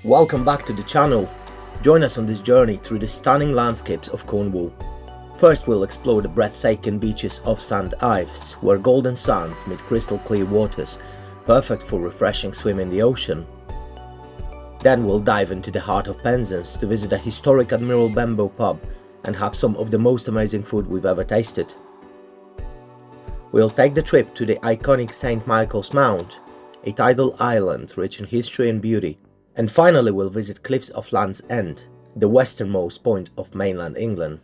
Welcome back to the channel. Join us on this journey through the stunning landscapes of Cornwall. First we'll explore the breathtaking beaches of St. Ives, where golden sands meet crystal clear waters, perfect for refreshing swim in the ocean. Then we'll dive into the heart of Penzance to visit a historic Admiral Benbow pub and have some of the most amazing food we've ever tasted. We'll take the trip to the iconic St. Michael's Mount, a tidal island rich in history and beauty. And finally we'll visit Cliffs of Land's End, the westernmost point of mainland England.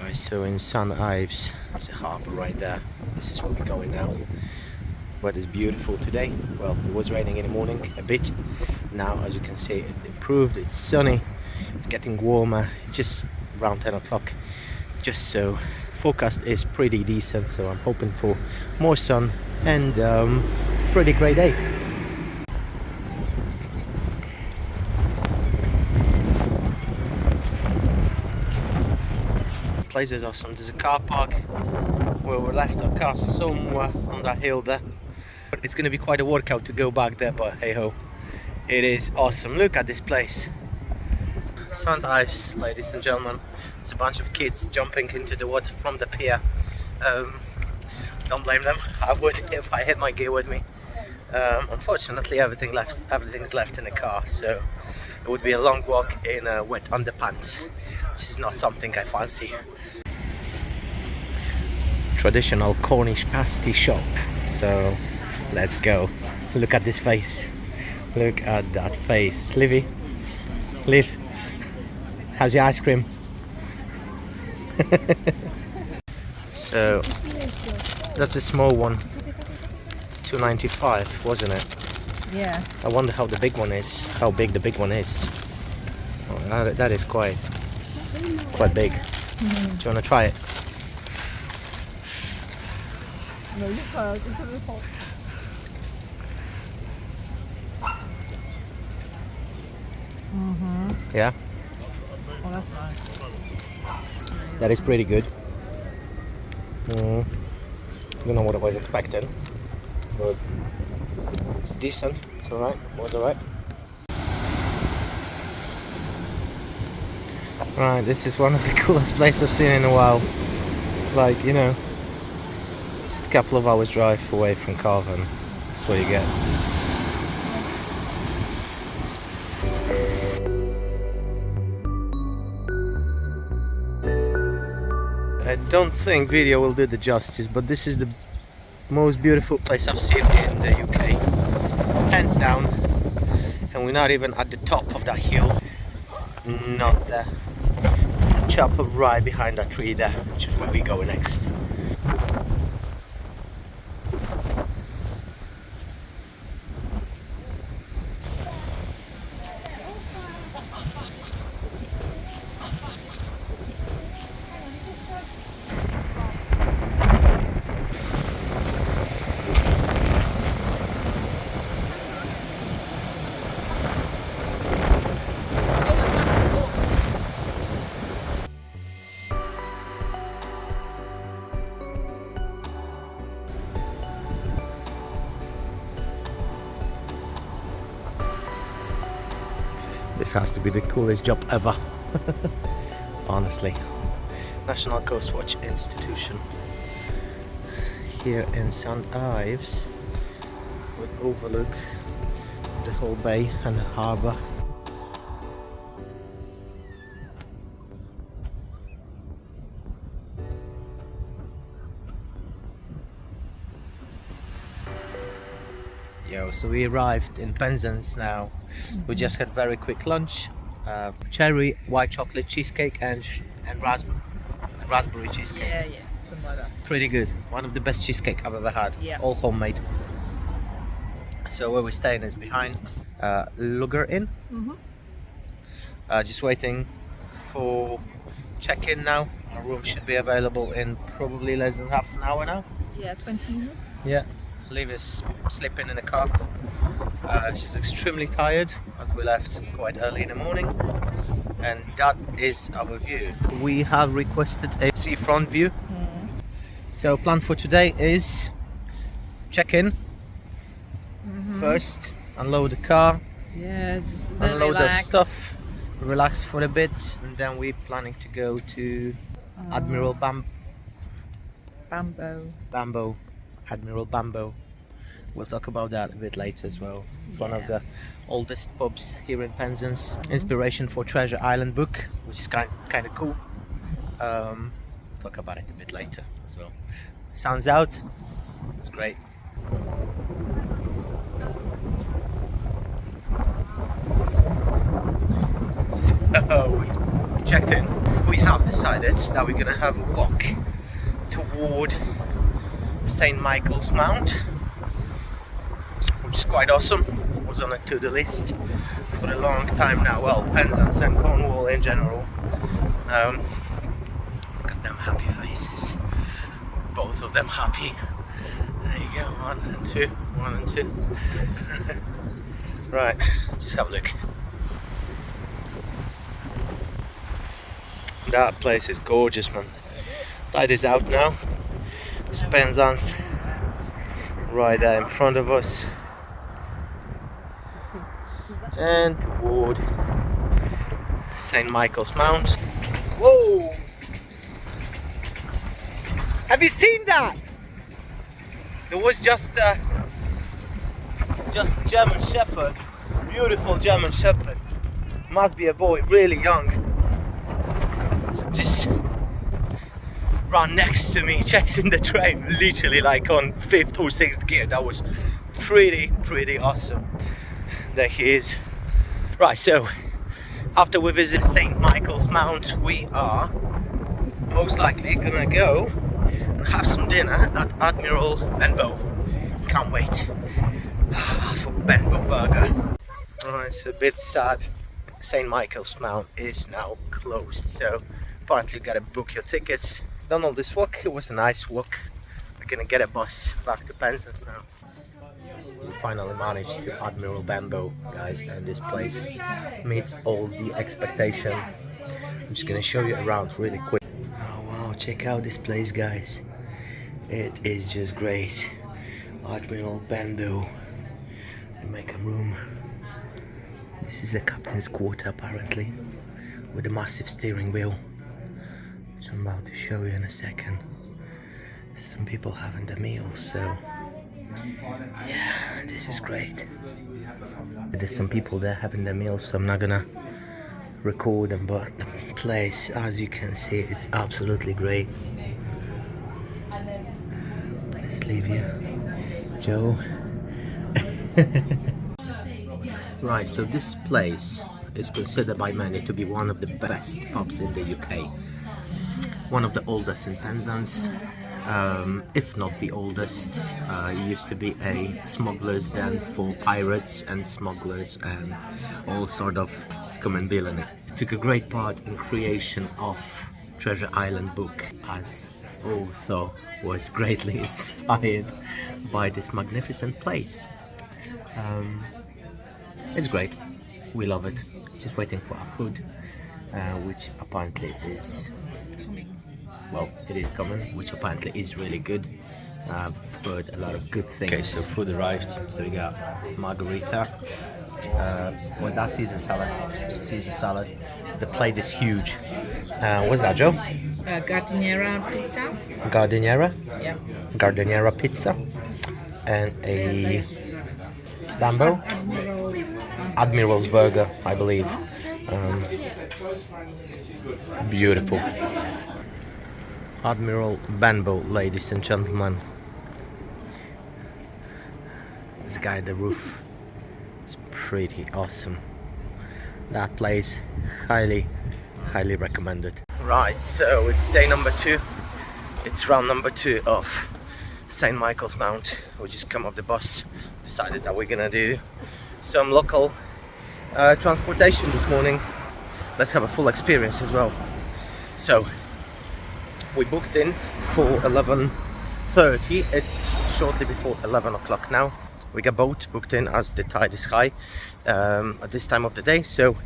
Right, so in St. Ives, there's a harbour right there. This is where we're going now. Weather's beautiful today. Well, it was raining in the morning a bit. Now, as you can see, it improved. It's sunny. It's getting warmer. It's just around 10 o'clock. Just so. Forecast is pretty decent, so I'm hoping for more sun and pretty great day. The place is awesome. There's a car park where we left our car somewhere on that hill there. But it's going to be quite a workout to go back there, but hey ho, it is awesome. Look at this place. St. Ives, ladies and gentlemen. It's a bunch of kids jumping into the water from the pier. Don't blame them. I would if I had my gear with me. Unfortunately, everything's left in the car, so it would be a long walk in wet underpants, which is not something I fancy. Traditional Cornish pasty shop. So let's go. Look at this face. Look at that face. Livy, Lives, how's your ice cream? So that's a small one, $2.95, wasn't it? Yeah. I wonder how the big one is. How big the big one is? Oh, that is quite big. Do you want to try it? Yeah. Oh, that's nice. That is pretty good. Don't know what I was expecting, but it's decent. It's alright. It was alright. Right, this is one of the coolest places I've seen in a while. Like, you know, just a couple of hours drive away from Carven. That's what you get. I don't think video will do the justice, but this is the most beautiful place I've seen in the UK, hands down. And we're not even at the top of that hill, not there. There's a chopper right behind that tree there, which is where we go next. This has to be the coolest job ever. Honestly. National Coast Watch Institution. Here in St. Ives, would overlook the whole bay and the harbour. So we arrived in Penzance now. We just had very quick lunch, cherry white chocolate cheesecake and raspberry cheesecake. Yeah, something like that. Pretty good. One of the best cheesecake I've ever had. Yeah. All homemade. So where we're staying is behind Lugger Inn. Just waiting for check-in now. Our room should be available in probably less than half an hour now. Yeah, 20 minutes. Yeah. Liv is sleeping in the car. She's extremely tired as we left quite early in the morning. and that is our view. We have requested a seafront view. So plan for today is check in first, unload the car, Yeah, just unload our stuff, relax for a bit, and then we're planning to go to Admiral Admiral Benbow. We'll talk about that a bit later as well. It's one of the oldest pubs here in Penzance. Inspiration for Treasure Island book, which is kind of cool. Talk about it a bit later as well. Sounds out. It's great. So we checked in. We have decided that we're gonna have a walk toward St. Michael's Mount, which is quite awesome. Was on it to the list for a long time now. Well, Penzance and Cornwall in general. Look at them happy faces. Both of them happy. There you go, 1 and 2, 1 and 2. Right, just have a look. That place is gorgeous, man. Tide is out now. It's Penzance right there in front of us. And toward St. Michael's Mount. Whoa! Have you seen that? There was just German Shepherd, beautiful German Shepherd. Must be a boy, really young. Just ran next to me, chasing the train, literally like on 5th or 6th gear. That was pretty awesome. There he is. Right, so after we visit St. Michael's Mount, we are most likely gonna go and have some dinner at Admiral Benbow. Can't wait for Benbow burger. Alright, it's a bit sad. St. Michael's Mount is now closed, so apparently you gotta book your tickets. Done all this walk. It was a nice walk. We're gonna get a bus back to Penzance now. We finally managed to Admiral Benbow, guys, and this place meets all the expectation. I'm just gonna show you around really quick. Oh wow, check out this place, guys. It is just great. Admiral Benbow. Make a room. This is the captain's quarter apparently, with a massive steering wheel, which I'm about to show you in a second. Some people having the meals, so yeah, this is great. There's some people there having their meals, so I'm not gonna record them, but the place, as you can see, it's absolutely great. Let's leave you, Joe. Right, so this place is considered by many to be one of the best pubs in the UK. One of the oldest in Penzance, if not the oldest. It used to be a smuggler's den for pirates and smugglers and all sort of scum and villainy. It took a great part in creation of Treasure Island book, as author was greatly inspired by this magnificent place. It's great, we love it. Just waiting for our food, which apparently is coming. Well, it is coming, which apparently is really good. I've heard a lot of good things. Okay, so food arrived. So we got margarita. Was that Caesar salad? Caesar salad. The plate is huge. What's that, Joe? Gardeniera pizza. Gardeniera? Yeah. Gardeniera pizza. And a Lambo? Admiral's burger, I believe. Beautiful. Admiral Benbow, ladies and gentlemen. This guy at the roof is pretty awesome. That place, highly recommended. Right, so it's day number 2. It's round number 2 of St. Michael's Mount. We just come off the bus, decided that we're gonna do some local transportation this morning. Let's have a full experience as well. So we booked in for 11:30. It's shortly before 11 o'clock now. We got boat booked in as the tide is high at this time of the day, so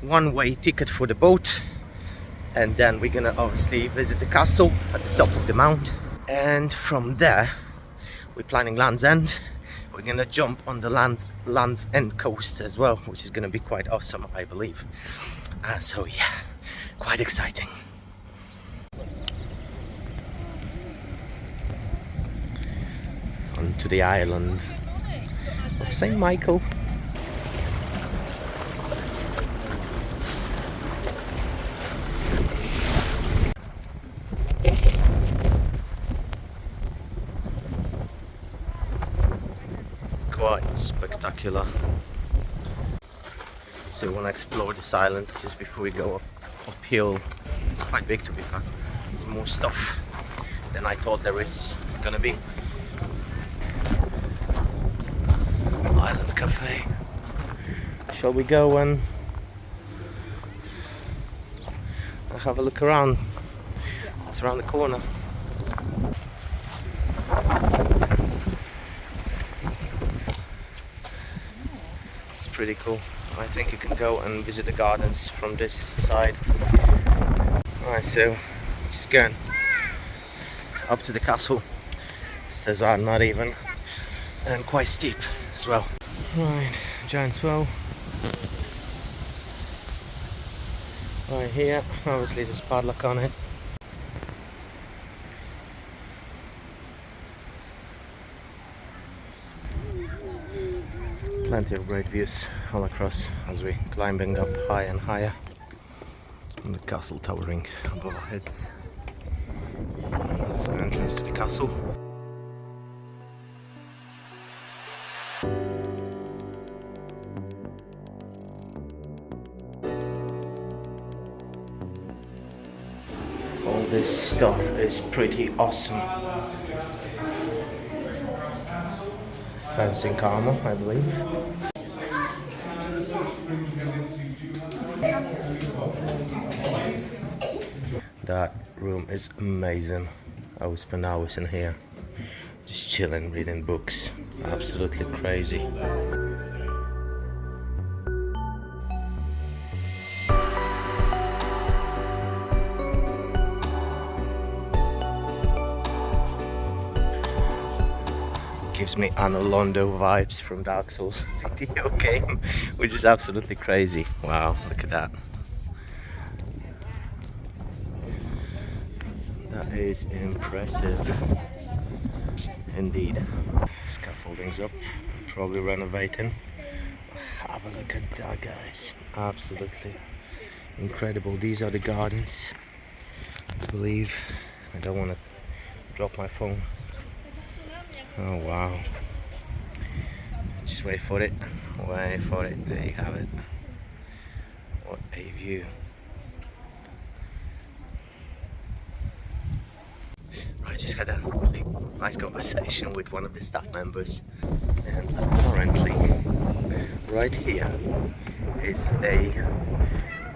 one-way ticket for the boat, and then we're gonna obviously visit the castle at the top of the mount, and from there we're planning Land's End. We're gonna jump on the Land's End coast as well, which is gonna be quite awesome, I believe. So yeah, quite exciting. Onto the island of St. Michael. Quite spectacular. So we want to explore this island just before we go uphill. It's quite big, to be fair. There's more stuff than I thought there is gonna be. Island cafe. Shall we go and have a look around? It's around the corner. It's pretty cool. I think you can go and visit the gardens from this side. Alright, so just going up to the castle. Stairs are not even, and quite steep as well. Right, giant well. Right here, obviously there's padlock on it. Plenty of great views all across as we climbing up high and higher. And the castle towering above our heads. That's the entrance to the castle. All this stuff is pretty awesome. Fencing armor, I believe. That room is amazing. I would spend hours in here just chilling, reading books. Absolutely crazy. Gives me Anno Londo vibes from Dark Souls video game, which is absolutely crazy. Wow, look at that. That is impressive indeed. Scaffolding's up, probably renovating. Have a look at that, guys. Absolutely incredible. These are the gardens, I believe. I don't want to drop my phone. Oh wow. Just wait for it. Wait for it. There you have it. What a view. Right, just had a really nice conversation with one of the staff members, and apparently right here is a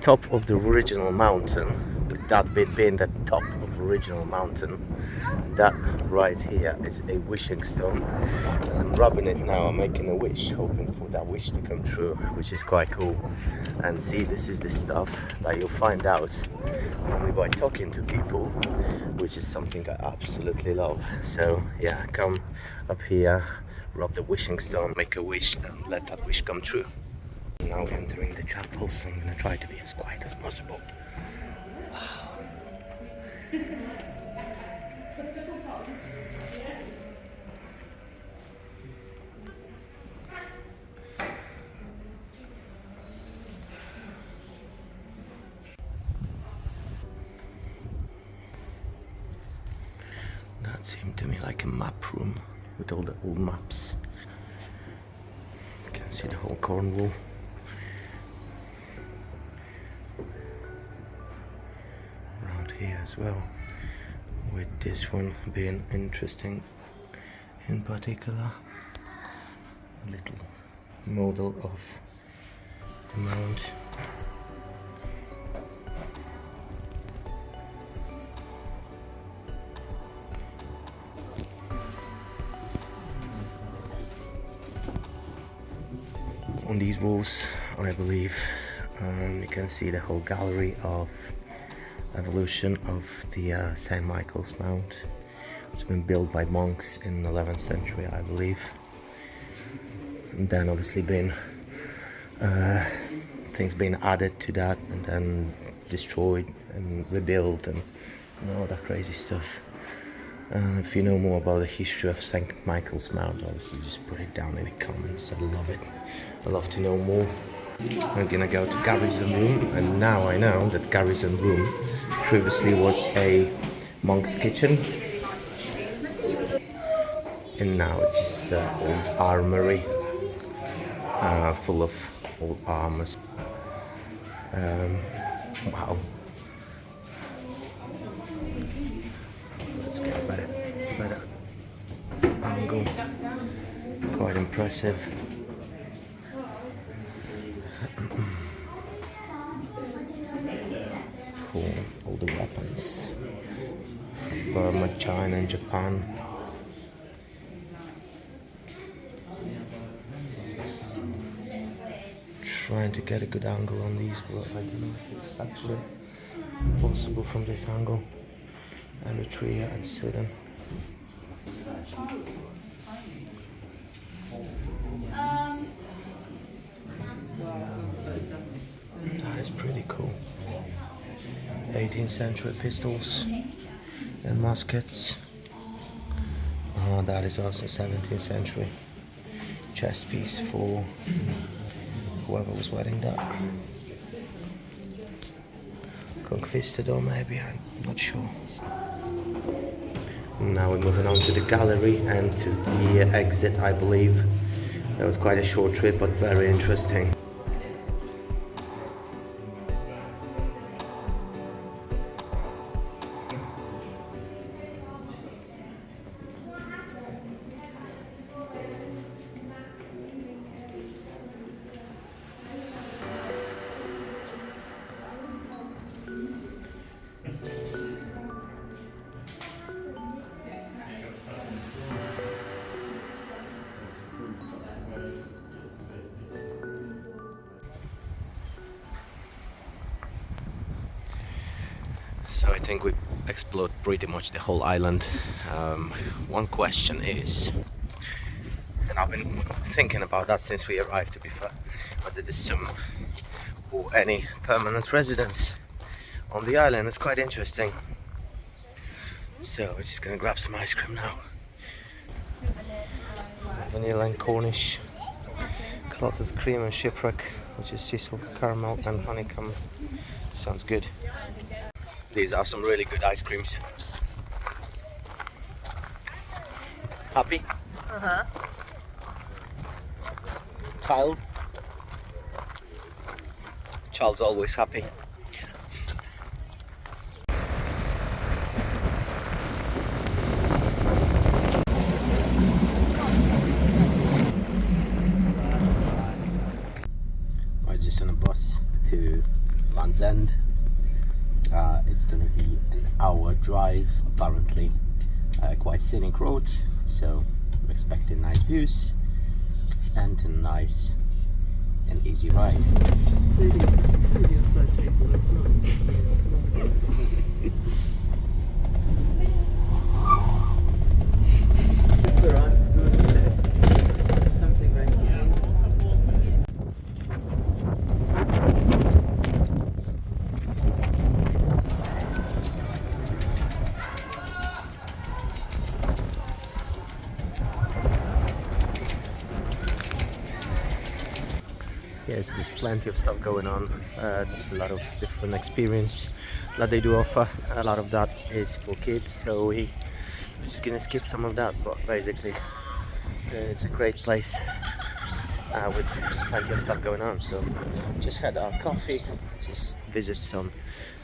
top of the original mountain, with that bit being the top of the original mountain. That right here is a wishing stone. As I'm rubbing it now, I'm making a wish, hoping for that wish to come true, which is quite cool. And see, this is the stuff that you'll find out only by talking to people, which is something I absolutely love. So yeah, come up here, rub the wishing stone, make a wish, and let that wish come true. Now we're entering the chapel, so I'm gonna try to be as quiet as possible. Wow. That seemed to me like a map room with all the old maps. You can see the whole Cornwall. Around here as well, with this one being interesting in particular. A little model of the mount. on these walls, I believe. You can see the whole gallery of evolution of the St. Michael's Mount. It's been built by monks in the 11th century, I believe. And then obviously been things being added to that and then destroyed and rebuilt and all that crazy stuff. If you know more about the history of St. Michael's Mount, obviously just put it down in the comments. I love it. I love to know more. I'm gonna go to Garrison Room, and now I know that Garrison Room previously was a monk's kitchen, and now it's just an old armory full of old armors. Wow. Let's get a better angle. Quite impressive. Cool. All the weapons. Burma, China, and Japan. Trying to get a good angle on these, but I don't know if it's actually possible from this angle. Eritrea and Sudan. That is pretty cool. 18th century pistols and muskets. That is also 17th century chest piece for whoever was wearing that. Conquistador maybe, I'm not sure. Now we're moving on to the gallery and to the exit, I believe. That was quite a short trip, but very interesting. So I think we explored pretty much the whole island. One question is, and I've been thinking about that since we arrived, to be fair, whether there's some or any permanent residents on the island. It's quite interesting. So we're just gonna grab some ice cream now. Vanilla and Cornish, clotted cream and shipwreck, which is sea salt, caramel and honeycomb. Sounds good. These are some really good ice creams. Happy? Uh-huh. Child's always happy. We're just on a bus to Land's End. It's going to be an hour drive, apparently. Quite scenic road, so I'm expecting nice views and a nice and easy ride. Yes, there's plenty of stuff going on. There's a lot of different experience that they do offer. A lot of that is for kids, so we're just gonna skip some of that, but basically it's a great place with plenty of stuff going on. So just had our coffee, just visit some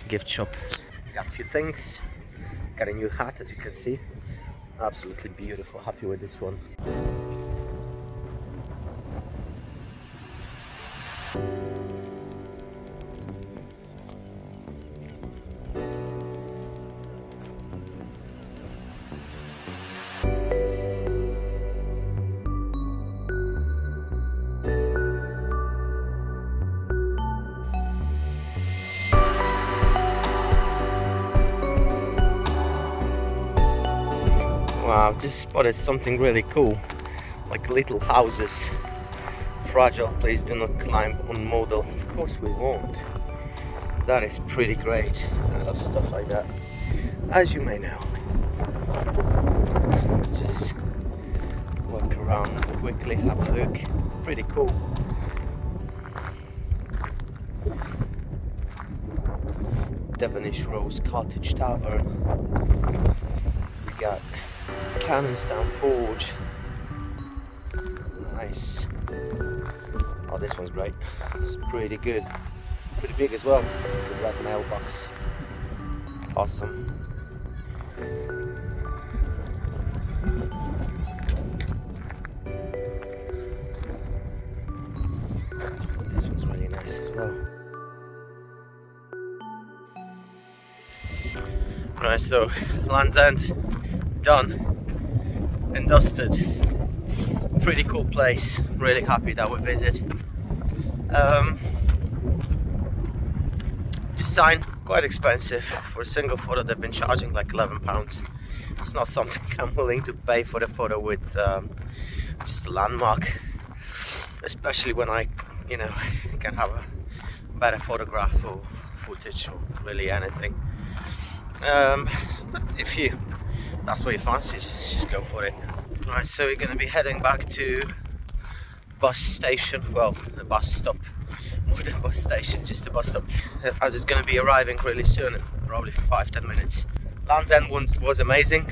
gift shop, got a few things, got a new hat as you can see, absolutely beautiful, happy with this one. Wow, I've just spotted something really cool, like little houses. Fragile, please do not climb on model. Of course we won't. That is pretty great. I love stuff like that, as you may know. Just walk around quickly, have a look. Pretty cool. Devonish Rose Cottage Tavern. We got Cannonstown Forge. Nice. Oh, this one's great. It's pretty good. Pretty big as well. The red mailbox. Awesome. This one's really nice as well. Right, so Land's End done and dusted. Pretty cool place. Really happy that we visit. Design quite expensive for a single photo. They've been charging like £11. It's not something I'm willing to pay for the photo with just a landmark, especially when I, you know, can have a better photograph or footage or really anything. But if that's what you fancy, just go for it. Right, so we're gonna be heading back to bus station. Well, the bus stop. More than bus station, just a bus stop, as it's going to be arriving really soon, probably 5-10 minutes. Land's End was amazing.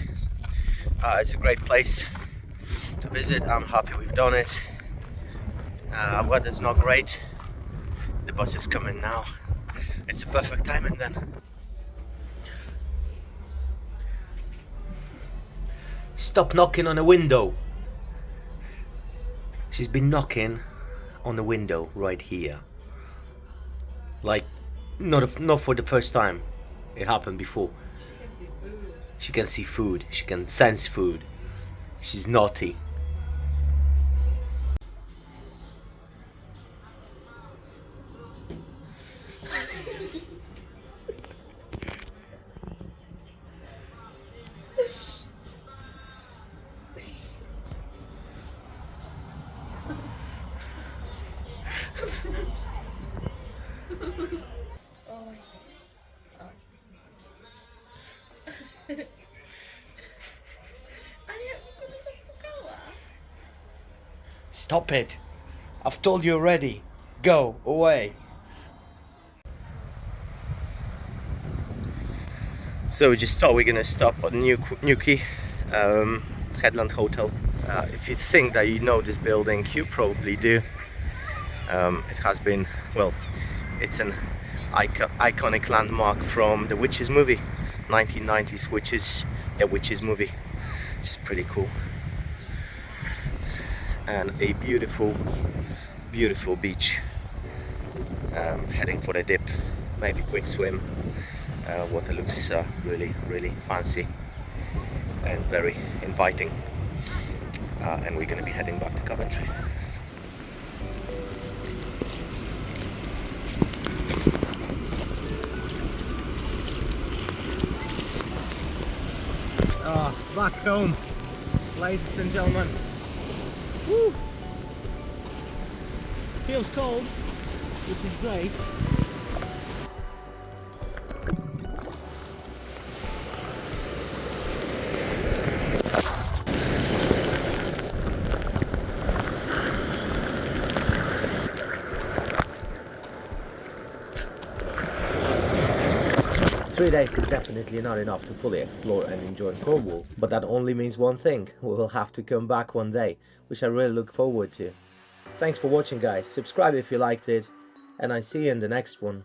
It's a great place to visit. I'm happy we've done it. Weather's not great. The bus is coming now. It's a perfect timing then. Stop knocking on a window. She's been knocking on the window right here. Like, not for the first time. It happened before. She can see food. She can sense food. She's naughty. Stop it! I've told you already. Go away. So we just thought we're gonna stop at Newquay, Headland Hotel. If you think that you know this building, you probably do. It has been, well, it's an iconic landmark from the Witches movie, 1990s Witches, the Witches movie, which is pretty cool. And a beautiful, beautiful beach. Heading for the dip, maybe quick swim. Water looks really, really fancy and very inviting. And we're going to be heading back to Coventry. Back home, ladies and gentlemen. Woo! Feels cold, which is great. 3 days is definitely not enough to fully explore and enjoy Cornwall, but that only means one thing: we will have to come back one day, which I really look forward to. Thanks for watching guys, subscribe if you liked it, and I see you in the next one.